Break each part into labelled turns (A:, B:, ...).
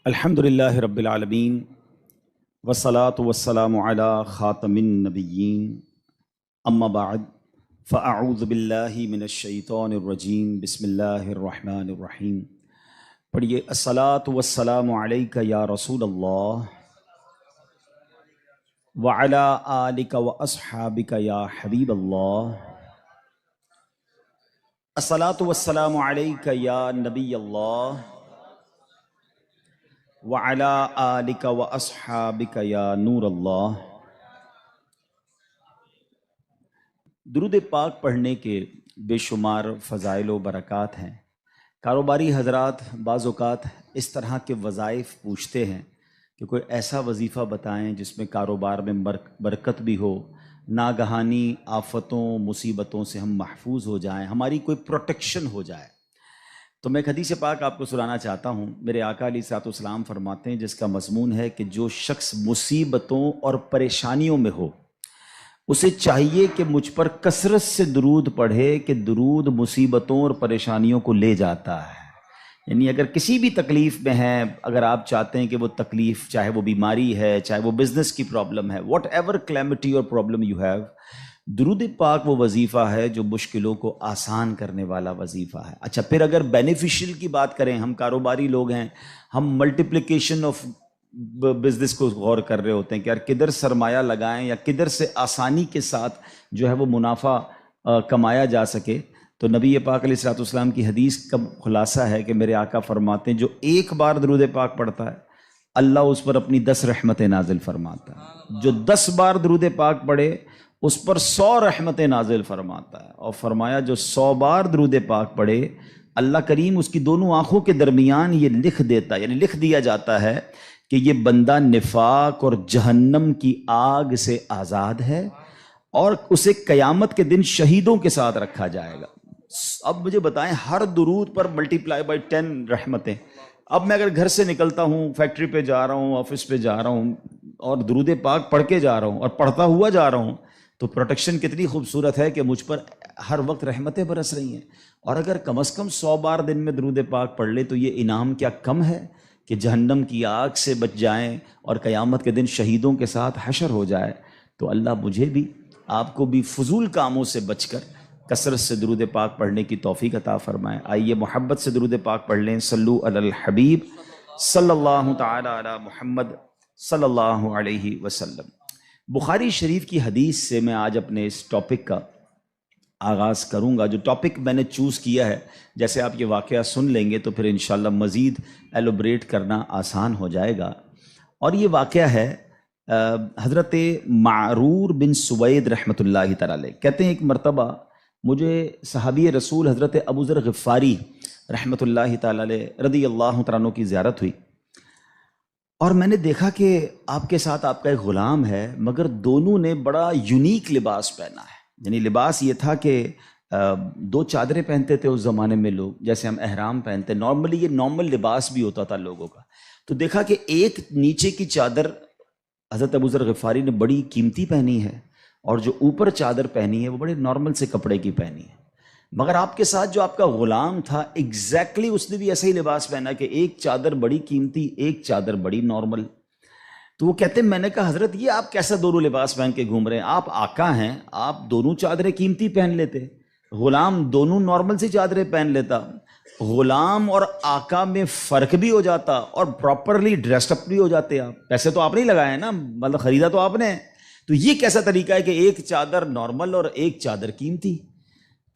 A: الحمدللہ رب العالمین والصلاة والسلام علی خاتم النبیین اما بعد فاعوذ باللہ من الشیطان الرجیم بسم اللہ الرحمن الرحیم۔ پڑھیے الصلاة والسلام علیک یا رسول اللہ وعلی آلک واصحابک یا حبیب اللہ۔ الصلاة والسلام علیک یا نبی اللہ وعلی آلک واصحابک یا نور اللہ۔ درود پاک پڑھنے کے بے شمار فضائل و برکات ہیں۔ کاروباری حضرات بعض اوقات اس طرح کے وظائف پوچھتے ہیں کہ کوئی ایسا وظیفہ بتائیں جس میں کاروبار میں برکت بھی ہو، ناگہانی آفتوں مصیبتوں سے ہم محفوظ ہو جائیں، ہماری کوئی پروٹیکشن ہو جائے۔ تو میں ایک حدیث پاک آپ کو سنانا چاہتا ہوں۔ میرے آقا علیہ الصلوۃ والسلام فرماتے ہیں، جس کا مضمون ہے کہ جو شخص مصیبتوں اور پریشانیوں میں ہو اسے چاہیے کہ مجھ پر کثرت سے درود پڑھے کہ درود مصیبتوں اور پریشانیوں کو لے جاتا ہے۔ یعنی اگر کسی بھی تکلیف میں ہیں، اگر آپ چاہتے ہیں کہ وہ تکلیف، چاہے وہ بیماری ہے، چاہے وہ بزنس کی پرابلم ہے، واٹ ایور کلیمٹی اور پرابلم یو ہیو، درود پاک وہ وظیفہ ہے جو مشکلوں کو آسان کرنے والا وظیفہ ہے۔ اچھا، پھر اگر بینیفیشل کی بات کریں، ہم کاروباری لوگ ہیں، ہم ملٹیپلیکیشن آف بزنس کو غور کر رہے ہوتے ہیں کہ یار کدھر سرمایہ لگائیں یا کدھر سے آسانی کے ساتھ جو ہے وہ منافع کمایا جا سکے، تو نبی پاک علیہ الصلوۃ والسلام کی حدیث کا خلاصہ ہے کہ میرے آقا فرماتے ہیں جو ایک بار درود پاک پڑھتا ہے اللہ اس پر اپنی 10 رحمتیں نازل فرماتا ہے، جو 10 بار درود پاک پڑھے اس پر 100 رحمتیں نازل فرماتا ہے، اور فرمایا جو 100 بار درود پاک پڑھے اللہ کریم اس کی دونوں آنکھوں کے درمیان یہ لکھ دیتا ہے، یعنی لکھ دیا جاتا ہے کہ یہ بندہ نفاق اور جہنم کی آگ سے آزاد ہے، اور اسے قیامت کے دن شہیدوں کے ساتھ رکھا جائے گا۔ اب مجھے بتائیں، ہر درود پر ملٹیپلائی بائی 10 رحمتیں۔ اب میں اگر گھر سے نکلتا ہوں، فیکٹری پہ جا رہا ہوں، آفس پہ جا رہا ہوں، اور درود پاک پڑھ کے جا رہا ہوں اور پڑھتا ہوا جا رہا ہوں، تو پروٹیکشن کتنی خوبصورت ہے کہ مجھ پر ہر وقت رحمتیں برس رہی ہیں۔ اور اگر کم از کم 100 بار دن میں درود پاک پڑھ لے تو یہ انعام کیا کم ہے کہ جہنم کی آگ سے بچ جائیں اور قیامت کے دن شہیدوں کے ساتھ حشر ہو جائے۔ تو اللہ مجھے بھی آپ کو بھی فضول کاموں سے بچ کر کثرت سے درود پاک پڑھنے کی توفیق عطا فرمائے۔ آئیے محبت سے درود پاک پڑھ لیں۔ صلو علی الحبیب صلی اللہ تعالی علی محمد صلی اللہ علیہ وسلم۔ بخاری شریف کی حدیث سے میں آج اپنے اس ٹاپک کا آغاز کروں گا۔ جو ٹاپک میں نے چوز کیا ہے، جیسے آپ یہ واقعہ سن لیں گے تو پھر انشاءاللہ مزید ایلوبریٹ کرنا آسان ہو جائے گا۔ اور یہ واقعہ ہے حضرت معرور بن سوید رحمۃ اللہ تعالی علیہ۔ کہتے ہیں ایک مرتبہ مجھے صحابی رسول حضرت ابو ذر غفاری رحمۃ اللہ تعالی علیہ رضی اللہ تعالیٰ عنہ کی زیارت ہوئی، اور میں نے دیکھا کہ آپ کے ساتھ آپ کا ایک غلام ہے، مگر دونوں نے بڑا یونیک لباس پہنا ہے۔ یعنی لباس یہ تھا کہ 2 چادریں پہنتے تھے اس زمانے میں لوگ، جیسے ہم احرام پہنتے، نارملی یہ نارمل لباس بھی ہوتا تھا لوگوں کا۔ تو دیکھا کہ ایک نیچے کی چادر حضرت ابو ذر غفاری نے بڑی قیمتی پہنی ہے، اور جو اوپر چادر پہنی ہے وہ بڑے نارمل سے کپڑے کی پہنی ہے۔ مگر آپ کے ساتھ جو آپ کا غلام تھا، ایگزیکٹلی اس نے بھی ایسا ہی لباس پہنا کہ ایک چادر بڑی قیمتی، ایک چادر بڑی نارمل۔ تو وہ کہتے ہیں، میں نے کہا حضرت یہ آپ کیسا دونوں لباس پہن کے گھوم رہے ہیں؟ آپ آقا ہیں، آپ دونوں چادریں قیمتی پہن لیتے، غلام دونوں نارمل سی چادریں پہن لیتا۔ غلام اور آقا میں فرق بھی ہو جاتا اور پراپرلی ڈریسڈ اپ بھی ہو جاتے آپ۔ پیسے تو آپ نہیں لگائے نا، مطلب خریدا تو آپ نے۔ تو یہ کیسا طریقہ ہے کہ ایک چادر نارمل اور ایک چادر قیمتی؟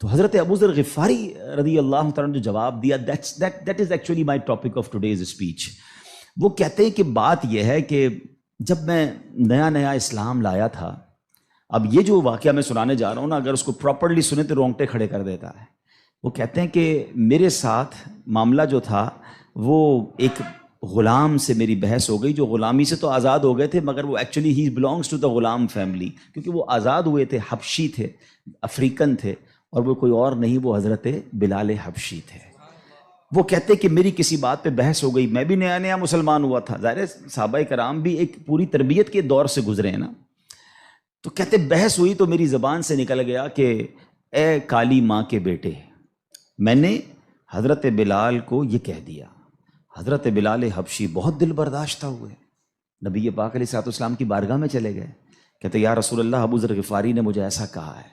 A: تو حضرت ابو ذر غفاری رضی اللہ تعالیٰ نے جو جواب دیا، that is actually my topic of today's speech۔ وہ کہتے ہیں کہ بات یہ ہے کہ جب میں نیا اسلام لایا تھا، اب یہ جو واقعہ میں سنانے جا رہا ہوں نا، اگر اس کو پراپرلی سنے تو رونگٹے کھڑے کر دیتا ہے۔ وہ کہتے ہیں کہ میرے ساتھ معاملہ جو تھا وہ ایک غلام سے میری بحث ہو گئی، جو غلامی سے تو آزاد ہو گئے تھے، مگر وہ ایکچولی ہی belongs to the Ghulam family, کیونکہ وہ آزاد ہوئے تھے، حبشی تھے، افریقن تھے، اور وہ کوئی اور نہیں، وہ حضرت بلال حبشی تھے۔ وہ کہتے کہ میری کسی بات پہ بحث ہو گئی، میں بھی نیا مسلمان ہوا تھا، ظاہر ہے صحابہ کرام بھی ایک پوری تربیت کے دور سے گزرے ہیں نا۔ تو کہتے بحث ہوئی تو میری زبان سے نکل گیا کہ اے کالی ماں کے بیٹے، میں نے حضرت بلال کو یہ کہہ دیا۔ حضرت بلال حبشی بہت دل برداشتہ ہوئے، نبی پاک علیہ السلام کی بارگاہ میں چلے گئے، کہتے یا رسول اللہ ابو ذر غفاری نے مجھے ایسا کہا ہے۔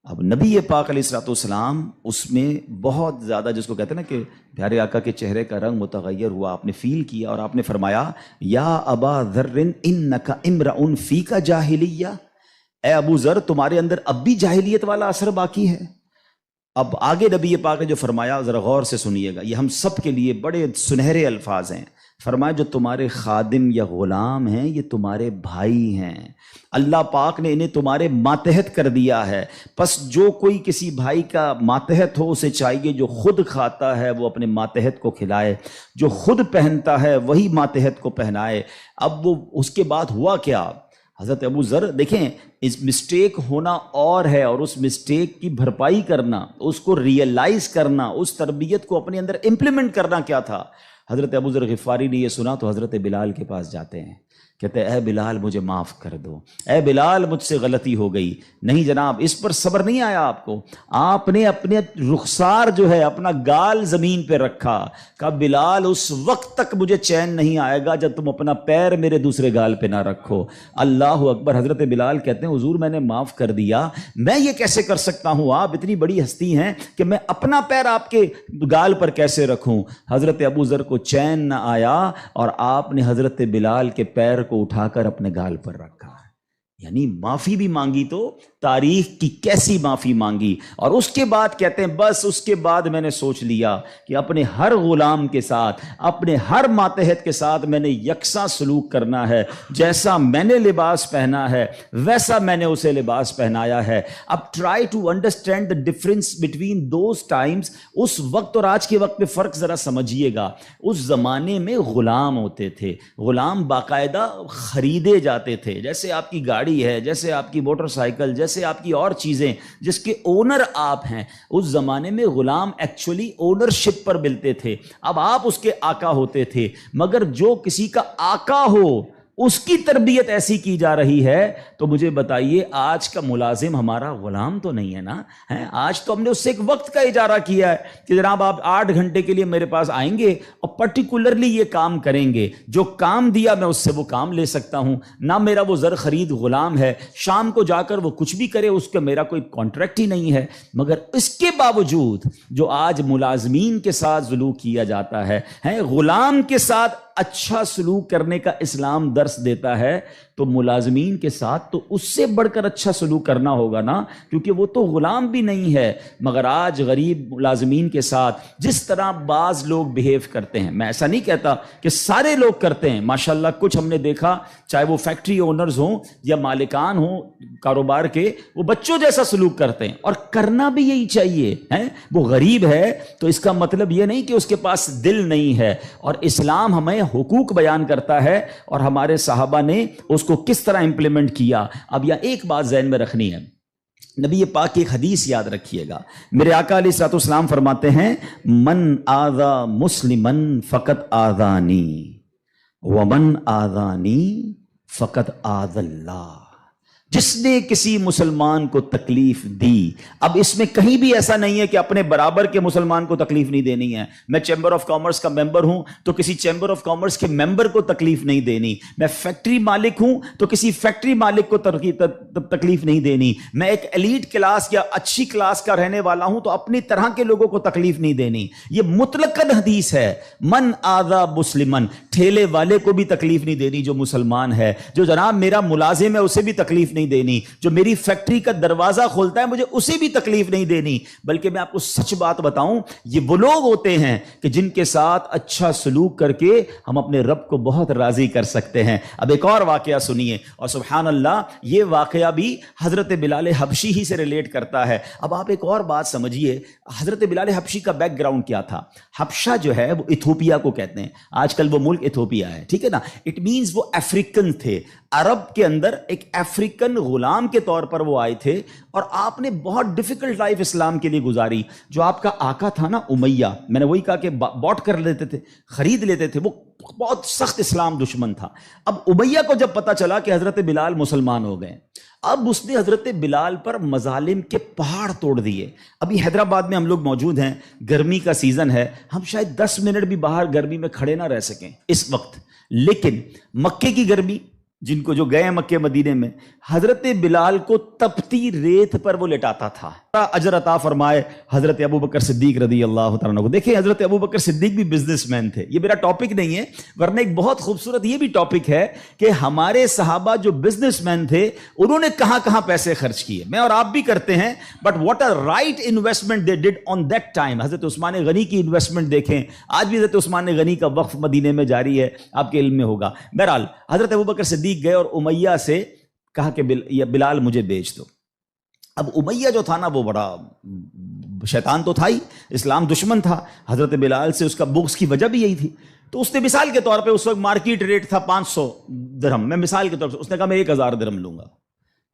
A: اب نبی پاک علیہ السلام اس میں بہت زیادہ، جس کو کہتے ہیں نا کہ پیارے آقا کے چہرے کا رنگ متغیر ہوا، آپ نے فیل کیا اور آپ نے فرمایا یا ابا ذر انک امرؤ فیک جاہلیہ، اے ابو ذر تمہارے اندر اب بھی جاہلیت والا اثر باقی ہے۔ اب آگے نبی پاک نے جو فرمایا ذرا غور سے سنیے گا، یہ ہم سب کے لیے بڑے سنہرے الفاظ ہیں۔ فرمایا جو تمہارے خادم یا غلام ہیں یہ تمہارے بھائی ہیں، اللہ پاک نے انہیں تمہارے ماتحت کر دیا ہے، پس جو کوئی کسی بھائی کا ماتحت ہو اسے چاہیے جو خود کھاتا ہے وہ اپنے ماتحت کو کھلائے، جو خود پہنتا ہے وہی ماتحت کو پہنائے۔ اب وہ اس کے بعد ہوا کیا؟ حضرت ابو ذر دیکھیں، اس مسٹیک ہونا اور ہے، اور اس مسٹیک کی بھرپائی کرنا، اس کو ریئلائز کرنا، اس تربیت کو اپنے اندر امپلیمنٹ کرنا کیا تھا۔ حضرت ابو ذر غفاری نے یہ سنا تو حضرت بلال کے پاس جاتے ہیں، کہتے ہیں اے بلال مجھے معاف کر دو، اے بلال مجھ سے غلطی ہو گئی۔ نہیں جناب، اس پر صبر نہیں آیا آپ کو، آپ نے اپنے رخسار جو ہے اپنا گال زمین پہ رکھا، کہا بلال اس وقت تک مجھے چین نہیں آئے گا جب تم اپنا پیر میرے دوسرے گال پہ نہ رکھو۔ اللہ اکبر۔ حضرت بلال کہتے ہیں حضور میں نے معاف کر دیا، میں یہ کیسے کر سکتا ہوں، آپ اتنی بڑی ہستی ہیں کہ میں اپنا پیر آپ کے گال پر کیسے رکھوں۔ حضرت ابو ذر کو چین نہ آیا اور آپ نے حضرت بلال کے پیر کو اٹھا کر اپنے گال پر رکھا، یعنی معافی بھی مانگی تو تاریخ کی کیسی معافی مانگی۔ اور اس کے بعد کہتے ہیں بس اس کے بعد میں نے سوچ لیا کہ اپنے ہر غلام کے ساتھ، اپنے ہر ماتحت کے ساتھ میں نے یکساں سلوک کرنا ہے، جیسا میں نے لباس پہنا ہے ویسا میں نے اسے لباس پہنایا ہے۔ اب try to understand the difference between those times, اس وقت اور آج کے وقت میں فرق ذرا سمجھیے گا۔ اس زمانے میں غلام ہوتے تھے، غلام باقاعدہ خریدے جاتے تھے، جیسے آپ کی گاڑی ہے، جیسے آپ کی موٹر سائیکل، جیسے آپ کی اور چیزیں جس کے اونر آپ ہیں۔ اس زمانے میں غلام ایکچولی اونرشپ پر ملتے تھے، اب آپ اس کے آقا ہوتے تھے، مگر جو کسی کا آقا ہو اس کی تربیت ایسی کی جا رہی ہے تو مجھے بتائیے آج کا ملازم ہمارا غلام تو نہیں ہے نا؟ آج تو ہم نے اس سے ایک وقت کا اجارہ کیا ہے کہ جناب آپ 8 گھنٹے کے لیے میرے پاس آئیں گے اور پرٹیکولرلی یہ کام کریں گے، جو کام دیا میں اس سے وہ کام لے سکتا ہوں، نہ میرا وہ زر خرید غلام ہے، شام کو جا کر وہ کچھ بھی کرے اس کا میرا کوئی کانٹریکٹ ہی نہیں ہے۔ مگر اس کے باوجود جو آج ملازمین کے ساتھ سلوک کیا جاتا ہے، غلام کے ساتھ اچھا سلوک کرنے کا اسلام درس دیتا ہے، تو ملازمین کے ساتھ تو اس سے بڑھ کر اچھا سلوک کرنا ہوگا نا، کیونکہ وہ تو غلام بھی نہیں ہے۔ مگر آج غریب ملازمین کے ساتھ جس طرح بعض لوگ بیہیو کرتے ہیں، میں ایسا نہیں کہتا کہ سارے لوگ کرتے ہیں، ماشاءاللہ کچھ ہم نے دیکھا، چاہے وہ فیکٹری اونرز ہوں یا مالکان ہوں کاروبار کے، وہ بچوں جیسا سلوک کرتے ہیں، اور کرنا بھی یہی چاہیے۔ وہ غریب ہے تو اس کا مطلب یہ نہیں کہ اس کے پاس دل نہیں ہے، اور اسلام ہمیں حقوق بیان کرتا ہے اور ہمارے صحابہ نے اس کو کس طرح امپلیمنٹ کیا۔ اب یہ ایک بات ذہن میں رکھنی ہے، نبی پاک کی ایک حدیث یاد رکھیے گا، میرے آقا علیہ الصلوۃ والسلام فرماتے ہیں من آذا مسلمن فقط آذانی ومن آذانی فقط آذ اللہ، جس نے کسی مسلمان کو تکلیف دی۔ اب اس میں کہیں بھی ایسا نہیں ہے کہ اپنے برابر کے مسلمان کو تکلیف نہیں دینی ہے، میں چیمبر آف کامرس کا ممبر ہوں تو کسی چیمبر آف کامرس کے ممبر کو تکلیف نہیں دینی، میں فیکٹری مالک ہوں تو کسی فیکٹری مالک کو تکلیف نہیں دینی، میں ایک ایلیٹ کلاس یا اچھی کلاس کا رہنے والا ہوں تو اپنی طرح کے لوگوں کو تکلیف نہیں دینی۔ یہ مطلقاً حدیث ہے، من آذا مسلمن، ٹھیلے والے کو بھی تکلیف نہیں دینی جو مسلمان ہے، جو جناب میرا ملازم ہے اسے بھی تکلیف نہیں دینی، جو میری فیکٹری کا دروازہ کھولتا ہے مجھے اسے بھی تکلیف نہیں دینی۔ بلکہ میں آپ کو سچ بات بتاؤں، یہ وہ لوگ ہوتے ہیں کہ جن کے ساتھ اچھا سلوک کر کے ہم اپنے رب کو بہت راضی کر سکتے ہیں۔ اب ایک اور واقعہ سنیے، اور سبحان اللہ یہ واقعہ بھی حضرت بلال حبشی ہی سے ریلیٹ کرتا ہے۔ اب آپ ایک اور بات سمجھیے، حضرت بلال حبشی کا بیک گراؤنڈ کیا تھا؟ حبشہ جو ہے وہ ایتھوپیا کو کہتے ہیں، آج کل وہ ملک ایتھوپیا ہے، ٹھیک ہے نا؟ اٹ مینز وہ افریقن تھے، عرب کے اندر ایک افریقن غلام کے طور پر وہ آئے تھے، اور آپ نے بہت ڈیفیکلٹ لائف اسلام کے لیے گزاری۔ جو آپ کا آقا تھا نا امیہ، میں نے وہی کہا کہ باٹ کر لیتے تھے، خرید لیتے تھے، وہ بہت سخت اسلام دشمن تھا۔ اب امیہ کو جب پتا چلا کہ حضرت بلال مسلمان ہو گئے، اب اس نے حضرت بلال پر مظالم کے پہاڑ توڑ دیے. ابھی حیدرآباد میں ہم لوگ موجود ہیں, گرمی کا سیزن ہے, ہم شاید 10 منٹ بھی باہر گرمی میں کھڑے نہ رہ سکیں اس وقت, لیکن مکے کی گرمی, جن کو جو گئے ہیں مکے مدینے میں, حضرت بلال کو تپتی ریت پر وہ لٹاتا تھا. اجر عطا فرمائے حضرت ابو بکر صدیق رضی اللہ تعالیٰ عنہ کو. دیکھیں حضرت ابو بکر صدیق بھی بزنس مین تھے, یہ میرا ٹاپک نہیں ہے, ورنہ ایک بہت خوبصورت یہ بھی ٹاپک ہے کہ ہمارے صحابہ جو بزنس مین تھے انہوں نے کہاں کہاں پیسے خرچ کیے. میں اور آپ بھی کرتے ہیں, but what a right investment they did on that time. Hazrat Usman غنی کی انویسٹمنٹ دیکھیں, آج بھی حضرت عثمان غنی کا وقف مدینے میں جاری ہے, آپ کے علم میں ہوگا. بہرحال حضرت ابو بکر صدیق گئے اور امیہ سے کہا کہ بلال مجھے بیچ دو. اب امیہ جو تھا نا وہ بڑا شیطان تو تھا ہی, اسلام دشمن تھا. حضرت بلال سے اس کا بغض کی وجہ بھی یہی تھی. تو اس نے مثال کے طور پہ, اس وقت مارکیٹ ریٹ تھا 500 درہم, میں مثال کے طور پر اس نے کہا میں 1000 درہم لوں گا.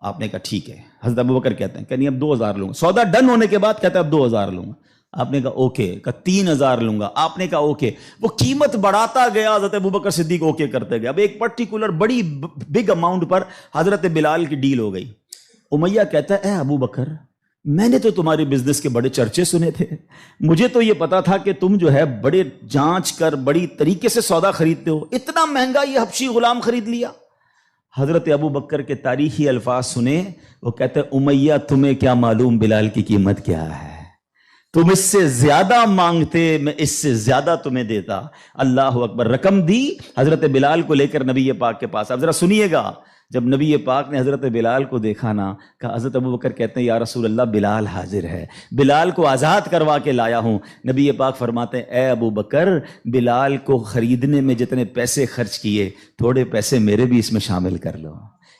A: آپ نے کہا ٹھیک ہے. حضرت ابو بکر کہتے ہیں کہ نہیں اب 2000 لوں گا. سودا ڈن ہونے کے بعد کہتا ہے اب 2000 لوں گا. آپ نے کہا اوکے. کہا 3000 لوں گا. آپ نے کہا اوکے. وہ قیمت بڑھاتا گیا, حضرت ابو بکر صدیق اوکے کرتے گئے. اب ایک پرٹیکولر بڑی بگ اماؤنٹ پر حضرت بلال کی ڈیل ہو گئی. امیہ کہتا ہے اے ابو بکر, میں نے تو تمہاری بزنس کے بڑے چرچے سنے تھے, مجھے تو یہ پتا تھا کہ تم جو ہے بڑے جانچ کر بڑی طریقے سے سودا خریدتے ہو, اتنا مہنگا یہ حبشی غلام خرید لیا. حضرت ابو بکر کے تاریخی الفاظ سنے, وہ کہتے ہیں امیہ تمہیں کیا معلوم بلال کی قیمت کیا ہے, تم اس سے زیادہ مانگتے میں اس سے زیادہ تمہیں دیتا. اللہ اکبر. رقم دی حضرت بلال کو لے کر نبی پاک کے پاس. اب ذرا سنیے گا, جب نبی پاک نے حضرت بلال کو دیکھا نا, کہا حضرت ابو بکر کہتے ہیں یا رسول اللہ بلال حاضر ہے, بلال کو آزاد کروا کے لایا ہوں. نبی پاک فرماتے ہیں اے ابو بکر, بلال کو خریدنے میں جتنے پیسے خرچ کیے تھوڑے پیسے میرے بھی اس میں شامل کر لو.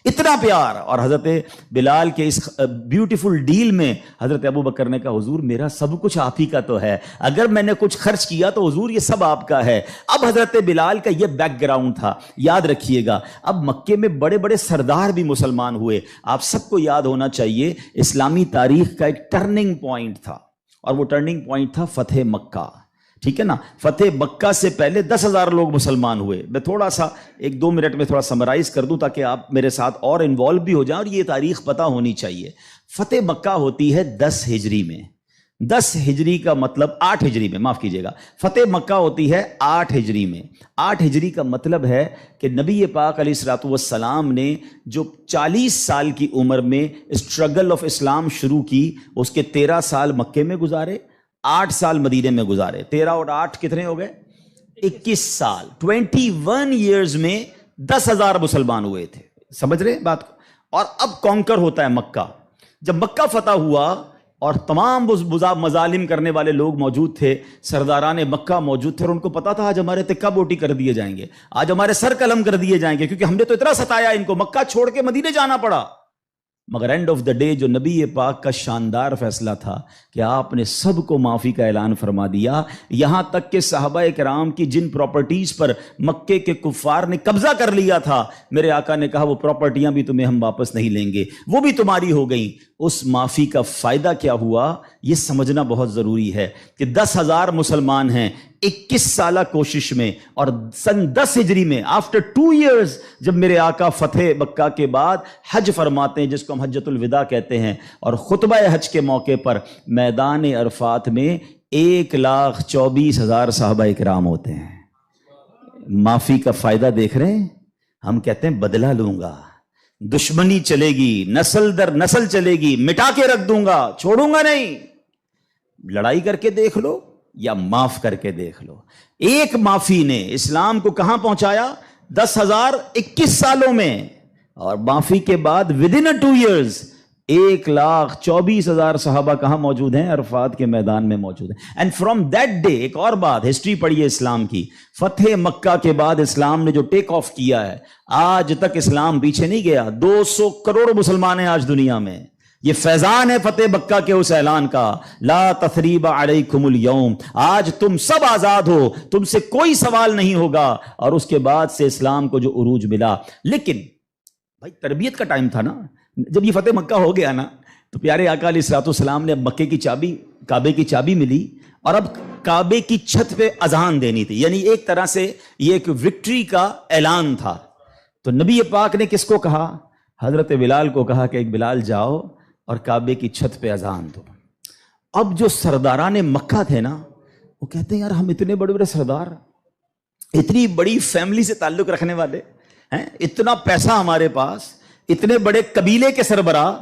A: اتنا پیار. اور حضرت بلال کے اس بیوٹیفل ڈیل میں حضرت ابو بکر نے کہا حضور میرا سب کچھ آپ ہی کا تو ہے, اگر میں نے کچھ خرچ کیا تو حضور یہ سب آپ کا ہے. اب حضرت بلال کا یہ بیک گراؤنڈ تھا, یاد رکھیے گا. اب مکے میں بڑے بڑے سردار بھی مسلمان ہوئے. آپ سب کو یاد ہونا چاہیے اسلامی تاریخ کا ایک ٹرننگ پوائنٹ تھا, اور وہ ٹرننگ پوائنٹ تھا فتح مکہ. ٹھیک ہے نا, فتح مکہ سے پہلے 10,000 لوگ مسلمان ہوئے. میں تھوڑا سا 1-2 منٹ میں تھوڑا سمرائز کر دوں تاکہ آپ میرے ساتھ اور انوالو بھی ہو جائیں, اور یہ تاریخ پتہ ہونی چاہیے. فتح مکہ ہوتی ہے 10 ہجری میں. 10 ہجری کا مطلب 8 ہجری میں, معاف کیجیے گا, فتح مکہ ہوتی ہے 8 ہجری میں. 8 ہجری کا مطلب ہے کہ نبی پاک علیہ الصلوۃ والسلام نے جو 40 سال کی عمر میں اسٹرگل آف اسلام شروع کی, اس کے 13 سال مکے میں گزارے, 8 سال مدینے میں گزارے. 13 اور 8 کتنے ہو گئے؟ 21 سال. 21 ایئرز میں 10,000 مسلمان ہوئے تھے. سمجھ رہے ہیں بات کو؟ اور اب کانکر ہوتا ہے مکہ. جب مکہ فتح ہوا اور تمام مظالم کرنے والے لوگ موجود تھے, سرداران مکہ موجود تھے, اور ان کو پتا تھا آج ہمارے تکہ بوٹی کر دیے جائیں گے, آج ہمارے سر قلم کر دیے جائیں گے, کیونکہ ہم نے تو اتنا ستایا ان کو, مکہ چھوڑ کے مدینے جانا پڑا. مگر اینڈ آف دا ڈے جو نبی پاک کا شاندار فیصلہ تھا کہ آپ نے سب کو معافی کا اعلان فرما دیا, یہاں تک کہ صحابہ کرام کی جن پراپرٹیز پر مکے کے کفار نے قبضہ کر لیا تھا, میرے آقا نے کہا وہ پراپرٹیاں بھی تمہیں ہم واپس نہیں لیں گے, وہ بھی تمہاری ہو گئیں. اس معافی کا فائدہ کیا ہوا یہ سمجھنا بہت ضروری ہے کہ 10,000 مسلمان ہیں 21 سالہ کوشش میں, اور سن 10 ہجری میں آفٹر 2 ایئرز جب میرے آقا فتح مکہ کے بعد حج فرماتے ہیں, جس کو ہم حجۃ الوداع کہتے ہیں, اور خطبہ حج کے موقع پر میدان عرفات میں 1,24,000 صحابہ کرام ہوتے ہیں. معافی کا فائدہ دیکھ رہے ہیں؟ ہم کہتے ہیں بدلہ لوں گا, دشمنی چلے گی, نسل در نسل چلے گی, مٹا کے رکھ دوں گا, چھوڑوں گا نہیں. لڑائی کر کے دیکھ لو یا معاف کر کے دیکھ لو. ایک معافی نے اسلام کو کہاں پہنچایا؟ 10,000 21 سالوں میں, اور معافی کے بعد ودن 2 ایئرز 1,24,000 صحابہ کہاں موجود ہیں؟ عرفات کے میدان میں موجود ہیں. اینڈ فرام دیٹ ڈے, ایک اور بات, ہسٹری پڑھیے اسلام کی, فتح مکہ کے بعد اسلام نے جو ٹیک آف کیا ہے, آج تک اسلام پیچھے نہیں گیا. 200 کروڑ مسلمان ہیں آج دنیا میں. یہ فیضان ہے فتح مکہ کے اس اعلان کا, لا تثریب علیکم اليوم, آج تم سب آزاد ہو, تم سے کوئی سوال نہیں ہوگا. اور اس کے بعد سے اسلام کو جو عروج ملا. لیکن بھائی تربیت کا ٹائم تھا نا, جب یہ فتح مکہ ہو گیا نا, تو پیارے آقا علیہ الصلوۃ والسلام نے اب مکے کی چابی, کعبے کی چابی ملی, اور اب کعبے کی چھت پہ اذان دینی تھی. یعنی ایک طرح سے یہ ایک وکٹری کا اعلان تھا. تو نبی پاک نے کس کو کہا؟ حضرت بلال کو کہا کہ ایک بلال جاؤ اور کعبے کی چھت پہ اذان دو۔ اب جو سرداران مکہ تھے نا وہ کہتے ہیں یار ہم اتنے بڑے بڑے سردار، اتنی بڑی فیملی سے تعلق رکھنے والے ہیں، اتنا پیسہ ہمارے پاس، اتنے بڑے قبیلے کے سربراہ،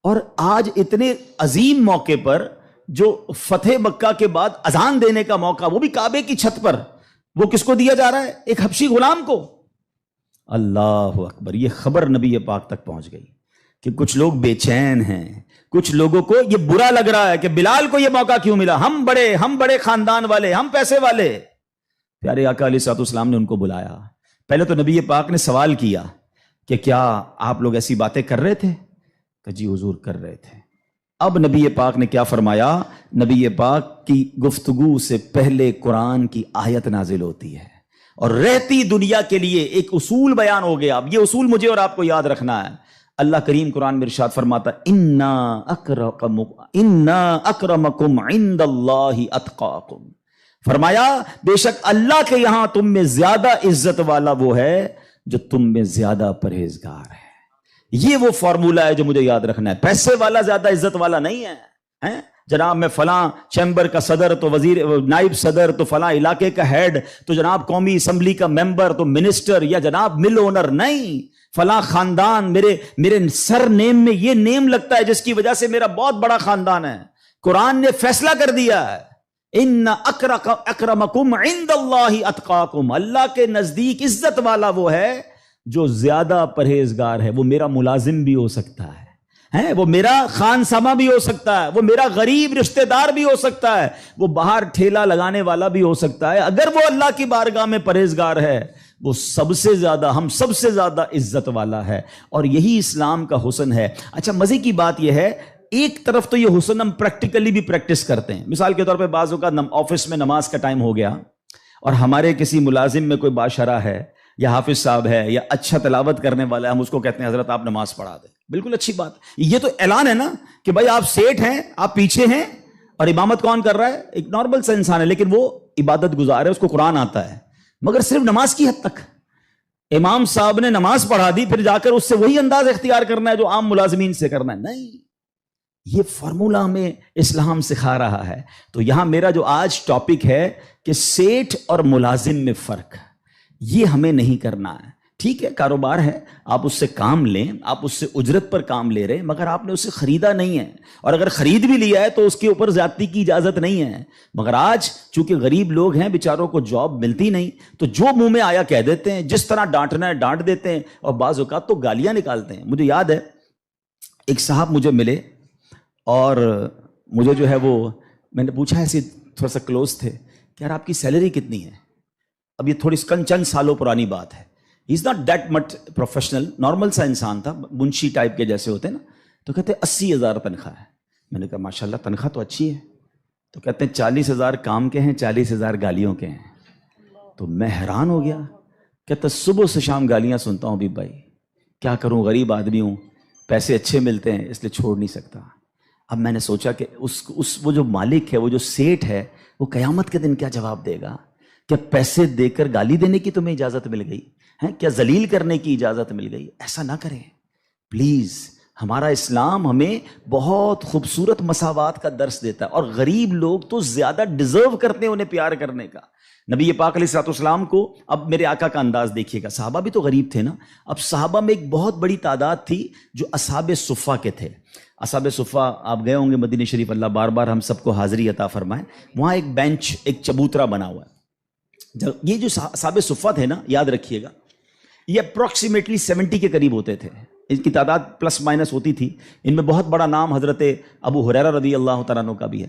A: اور آج اتنے عظیم موقع پر جو فتح مکہ کے بعد اذان دینے کا موقع، وہ بھی کعبے کی چھت پر، وہ کس کو دیا جا رہا ہے؟ ایک حبشی غلام کو۔ اللہ اکبر! یہ خبر نبی پاک تک پہنچ گئی کہ کچھ لوگ بے چین ہیں، کچھ لوگوں کو یہ برا لگ رہا ہے کہ بلال کو یہ موقع کیوں ملا، ہم بڑے خاندان والے، ہم پیسے والے۔ پیارے آقا علیہ الصلوۃ والسلام نے ان کو بلایا۔ پہلے تو نبی پاک نے سوال کیا کہ کیا آپ لوگ ایسی باتیں کر رہے تھے؟ کہ جی حضور کر رہے تھے۔ اب نبی پاک نے کیا فرمایا؟ نبی پاک کی گفتگو سے پہلے قرآن کی آیت نازل ہوتی ہے اور رہتی دنیا کے لیے ایک اصول بیان ہو گیا۔ اب یہ اصول مجھے اور آپ کو یاد رکھنا ہے۔ اللہ کریم قرآن میں ارشاد فرماتا انا اکرمکم عند اللہ اتقاکم، فرمایا بے شک اللہ کے یہاں تم میں زیادہ عزت والا وہ ہے جو تم میں زیادہ پرہیزگار ہے۔ یہ وہ فارمولا ہے جو مجھے یاد رکھنا ہے۔ پیسے والا زیادہ عزت والا نہیں ہے، جناب میں فلاں چیمبر کا صدر تو وزیر نائب صدر تو فلاں علاقے کا ہیڈ تو جناب قومی اسمبلی کا ممبر تو منسٹر یا جناب مل اونر نہیں، فلاں خاندان میرے سر نیم میں یہ نیم لگتا ہے جس کی وجہ سے میرا بہت بڑا خاندان ہے۔ قرآن نے فیصلہ کر دیا ہے ان اکرمکم عند اللہ اتقاکم، اللہ کے نزدیک عزت والا وہ ہے جو زیادہ پرہیزگار ہے۔ وہ میرا ملازم بھی ہو سکتا ہے، وہ میرا خان سما بھی ہو سکتا ہے، وہ میرا غریب رشتہ دار بھی ہو سکتا ہے، وہ باہر ٹھیلا لگانے والا بھی ہو سکتا ہے۔ اگر وہ اللہ کی بارگاہ میں پرہیزگار ہے وہ سب سے زیادہ، ہم سب سے زیادہ عزت والا ہے، اور یہی اسلام کا حسن ہے۔ اچھا مزے کی بات یہ ہے، ایک طرف تو یہ حسن ہم پریکٹیکلی بھی پریکٹس کرتے ہیں۔ مثال کے طور پہ بعض اوقات آفس میں نماز کا ٹائم ہو گیا اور ہمارے کسی ملازم میں کوئی باشرہ ہے یا حافظ صاحب ہے یا اچھا تلاوت کرنے والا ہے، ہم اس کو کہتے ہیں حضرت آپ نماز پڑھا دیں۔ بالکل اچھی بات، یہ تو اعلان ہے نا کہ بھائی آپ سیٹ ہیں، آپ پیچھے ہیں، اور امامت کون کر رہا ہے؟ ایک نارمل سا انسان ہے، لیکن وہ عبادت گزار ہے، اس کو قرآن آتا ہے، مگر صرف نماز کی حد تک۔ امام صاحب نے نماز پڑھا دی، پھر جا کر اس سے وہی انداز اختیار کرنا ہے جو عام ملازمین سے کرنا ہے؟ نہیں، یہ فارمولہ ہمیں اسلام سکھا رہا ہے۔ تو یہاں میرا جو آج ٹاپک ہے کہ سیٹ اور ملازم میں فرق، یہ ہمیں نہیں کرنا ہے۔ ٹھیک ہے کاروبار ہے، آپ اس سے کام لیں، آپ اس سے اجرت پر کام لے رہے ہیں، مگر آپ نے اسے خریدا نہیں ہے، اور اگر خرید بھی لیا ہے تو اس کے اوپر زیادتی کی اجازت نہیں ہے۔ مگر آج چونکہ غریب لوگ ہیں، بیچاروں کو جاب ملتی نہیں، تو جو منہ میں آیا کہہ دیتے ہیں، جس طرح ڈانٹنا ہے ڈانٹ دیتے ہیں، اور بعض اوقات تو گالیاں نکالتے ہیں۔ مجھے یاد ہے ایک صاحب مجھے ملے اور مجھے جو ہے وہ میں نے پوچھا، ایسے تھوڑا سا کلوز تھے کہ یار آپ کی سیلری کتنی ہے؟ اب یہ تھوڑی چند سالوں پرانی بات ہے، he is not that much professional, normal سا انسان تھا، منشی ٹائپ کے جیسے ہوتے ہیں نا، تو کہتے 80,000 تنخواہ ہے۔ میں نے کہا ماشاءاللہ تنخواہ تو اچھی ہے۔ تو کہتے ہیں 40,000 کام کے ہیں، 40,000 گالیوں کے ہیں۔ تو میں حیران ہو گیا، کہتا صبح سے شام گالیاں سنتا ہوں بھی بھائی، کیا کروں، غریب آدمی ہوں، پیسے اچھے ملتے ہیں اس لیے چھوڑ نہیں سکتا۔ اب میں نے سوچا کہ وہ جو مالک ہے، وہ جو سیٹ ہے، وہ قیامت کے دن کیا جواب دے گا؟ کیا پیسے دے کر گالی دینے کی تمہیں اجازت مل گئی ہے؟ کیا ذلیل کرنے کی اجازت مل گئی؟ ایسا نہ کریں پلیز۔ ہمارا اسلام ہمیں بہت خوبصورت مساوات کا درس دیتا ہے، اور غریب لوگ تو زیادہ ڈیزرو کرتے ہیں انہیں پیار کرنے کا۔ نبی پاک علیہ الصلوۃ والسلام کو، اب میرے آقا کا انداز دیکھیے گا، صحابہ بھی تو غریب تھے نا۔ اب صحابہ میں ایک بہت بڑی تعداد تھی جو اصحاب صفہ کے تھے۔ اصحاب صفہ آپ گئے ہوں گے مدینہ شریف، اللہ بار بار ہم سب کو حاضری عطا فرمائے۔ وہاں ایک بینچ، ایک چبوترا بنا ہوا ہے۔ یہ جو اصحاب صفہ تھے نا، یاد رکھیے گا، یہ اپروکسیمیٹلی 70 کے قریب ہوتے تھے، ان کی تعداد پلس مائنس ہوتی تھی۔ ان میں بہت بڑا نام حضرت ابو ہریرہ رضی اللہ تعالیٰ عنہ کا بھی ہے۔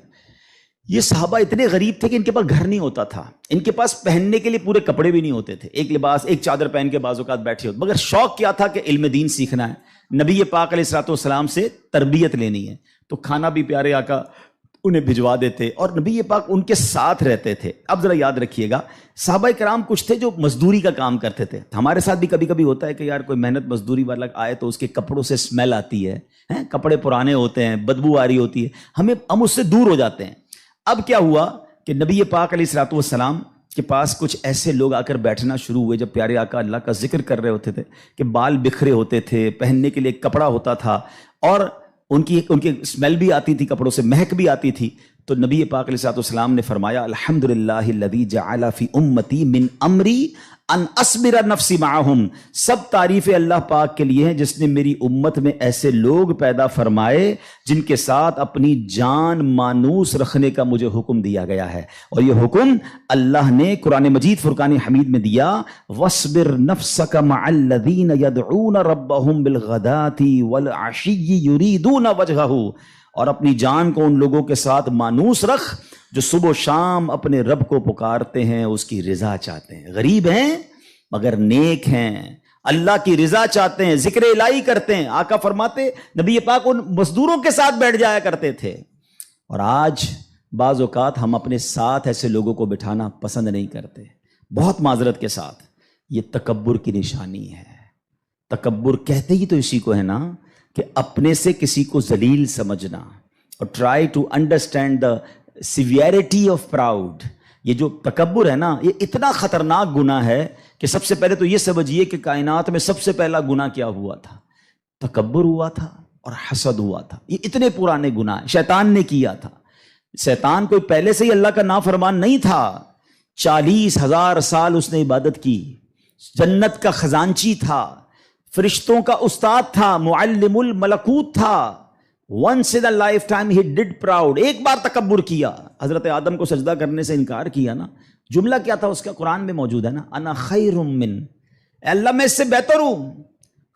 A: یہ صحابہ اتنے غریب تھے کہ ان کے پاس گھر نہیں ہوتا تھا، ان کے پاس پہننے کے لیے پورے کپڑے بھی نہیں ہوتے تھے، ایک لباس، ایک چادر پہن کے بعض اوقات بیٹھے ہوتے، مگر شوق کیا تھا کہ علم دین سیکھنا ہے، نبی پاک علیہ الصلوۃ والسلام سے تربیت لینی ہے۔ تو کھانا بھی پیارے آقا انہیں بھجوا دیتے، اور نبی پاک ان کے ساتھ رہتے تھے۔ اب ذرا یاد رکھیے گا، صحابہ کرام کچھ تھے جو مزدوری کا کام کرتے تھے۔ ہمارے ساتھ بھی کبھی کبھی ہوتا ہے کہ یار کوئی محنت مزدوری والا آئے تو اس کے کپڑوں سے اسمیل آتی ہے، کپڑے پرانے ہوتے ہیں، بدبو آ رہی ہوتی ہے، ہم اس سے دور ہو جاتے ہیں۔ اب کیا ہوا کہ نبی پاک علیہ الصلوۃ والسلام کے پاس کچھ ایسے لوگ آ کر بیٹھنا شروع ہوئے جب پیارے آقا اللہ کا ذکر کر رہے ہوتے تھے کہ بال بکھرے ہوتے تھے، پہننے کے لیے کپڑا ہوتا تھا اور ان کی اسمیل بھی آتی تھی، کپڑوں سے مہک بھی آتی تھی. تو نبی پاک علیہ الصلوۃ والسلام نے فرمایا الحمدللہ الذی جعل فی امتی من امری ان اصبر نفسی معہم، سب تعریف اللہ پاک کے لیے ہیں جس نے میری امت میں ایسے لوگ پیدا فرمائے جن کے ساتھ اپنی جان مانوس رکھنے کا مجھے حکم دیا گیا ہے. اور یہ حکم اللہ نے قرآن مجید فرقان حمید میں دیا، وَاصْبِرْ نَفْسَكَ مَعَ الَّذِينَ يَدْعُونَ رَبَّهُمْ بِالْغَدَاةِ وَالْعَشِيِّ يُرِيدُونَ وَجْهَهُ، اور اپنی جان کو ان لوگوں کے ساتھ مانوس رکھ جو صبح و شام اپنے رب کو پکارتے ہیں، اس کی رضا چاہتے ہیں. غریب ہیں مگر نیک ہیں، اللہ کی رضا چاہتے ہیں، ذکر الہی کرتے ہیں. آقا فرماتے نبی پاک ان مزدوروں کے ساتھ بیٹھ جایا کرتے تھے. اور آج بعض اوقات ہم اپنے ساتھ ایسے لوگوں کو بٹھانا پسند نہیں کرتے، بہت معذرت کے ساتھ. یہ تکبر کی نشانی ہے. تکبر کہتے ہی تو اسی کو ہے نا کہ اپنے سے کسی کو ذلیل سمجھنا. اور try to understand the severity of proud. یہ جو تکبر ہے نا، یہ اتنا خطرناک گناہ ہے کہ سب سے پہلے تو یہ سمجھیے کہ کائنات میں سب سے پہلا گناہ کیا ہوا تھا؟ تکبر ہوا تھا اور حسد ہوا تھا. یہ اتنے پرانے گناہ شیطان نے کیا تھا. شیطان کوئی پہلے سے ہی اللہ کا نافرمان نہیں تھا. 40,000 سال اس نے عبادت کی، جنت کا خزانچی تھا، فرشتوں کا استاد تھا، معلم الملکوت تھا. once in a lifetime he did proud. ایک بار تکبر کیا، حضرت آدم کو سجدہ کرنے سے انکار کیا نا. جملہ کیا تھا اس کا؟ قرآن میں موجود ہے نا، انا خیر من، اے اللہ میں اس سے بہتر ہوں.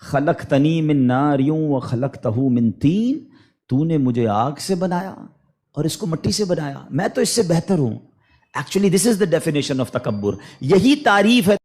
A: خلقتنی من نار وخلقتہ من طین، تو نے مجھے آگ سے بنایا اور اس کو مٹی سے بنایا، میں تو اس سے بہتر ہوں. Actually this is the definition of تکبر. یہی تعریف ہے